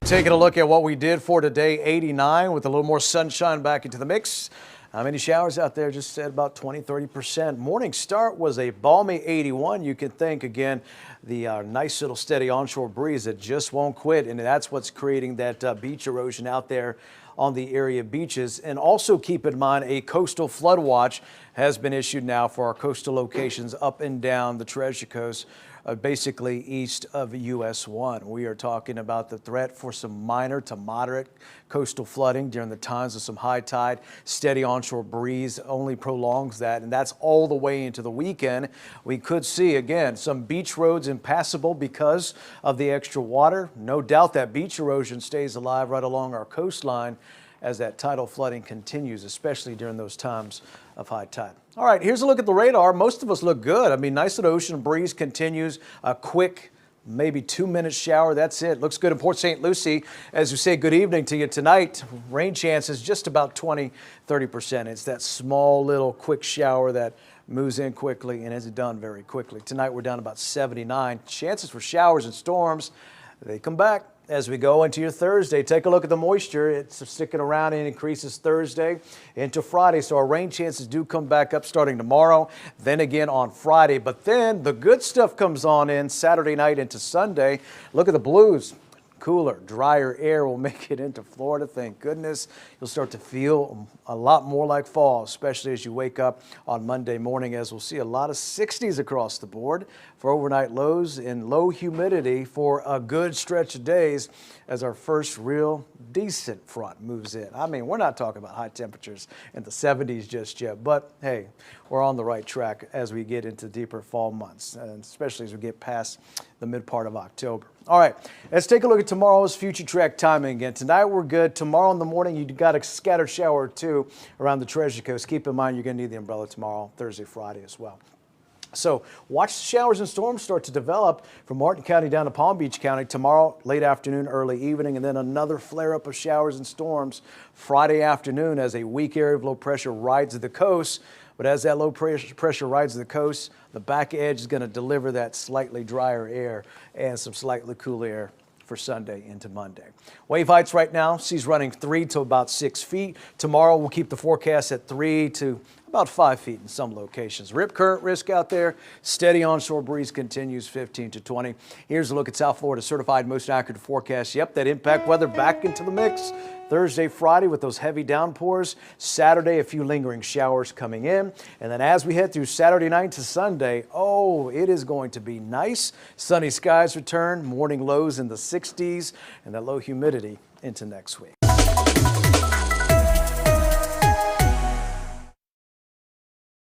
Taking a look at what we did for today, 89 with a little more sunshine back into the mix. How many showers out there? Just said about 20-30%. Morning start was a balmy 81. You can think again, the nice little steady onshore breeze that just won't quit, and that's what's creating that beach erosion out there on the area beaches. And also keep in mind, a coastal flood watch has been issued now for our coastal locations up and down the Treasure Coast, basically east of US 1. We are talking about the threat for some minor to moderate coastal flooding during the times of some high tide. Steady onshore breeze only prolongs that, and that's all the way into the weekend. We could see, again, some beach roads impassable because of the extra water. No doubt that beach erosion stays alive right along our coastline as that tidal flooding continues, especially during those times of high tide. All right, here's a look at the radar. Most of us look good. I mean, nice little ocean breeze continues. A quick, maybe 2-minute shower. That's it. Looks good in Port St. Lucie. As we say, good evening to you tonight. Rain chances just about 20-30%. It's that small little quick shower that moves in quickly and is done very quickly. Tonight we're down about 79. Chances for showers and storms, they come back as we go into your Thursday. Take a look at the moisture. It's sticking around and increases Thursday into Friday. So our rain chances do come back up starting tomorrow, then again on Friday. But then the good stuff comes on in Saturday night into Sunday. Look at the blues. Cooler, drier air will make it into Florida. Thank goodness. You'll start to feel a lot more like fall, especially as you wake up on Monday morning, as we'll see a lot of 60s across the board for overnight lows and low humidity for a good stretch of days as our first real decent front moves in. I mean, we're not talking about high temperatures in the 70s just yet, but hey, we're on the right track as we get into deeper fall months, and especially as we get past the mid part of October. All right, let's take a look at tomorrow's future track timing again. Tonight we're good. Tomorrow in the morning you got a scattered shower or two around the Treasure Coast. Keep in mind you're going to need the umbrella tomorrow, Thursday, Friday as well. So watch the showers and storms start to develop from Martin County down to Palm Beach County tomorrow, late afternoon, early evening, and then another flare up of showers and storms Friday afternoon as a weak area of low pressure rides the coast. But as that low pressure rides the coast, the back edge is going to deliver that slightly drier air and some slightly cooler air for Sunday into Monday. Wave heights right now, seas running 3 to about 6 feet. Tomorrow we'll keep the forecast at 3 to about 5 feet in some locations. Rip current risk out there. Steady onshore breeze continues 15 to 20. Here's a look at South Florida certified most accurate forecast. Yep, that impact weather back into the mix. Thursday, Friday with those heavy downpours. Saturday, a few lingering showers coming in. And then as we head through Saturday night to Sunday, oh, it is going to be nice. Sunny skies return, morning lows in the 60s, and that low humidity into next week.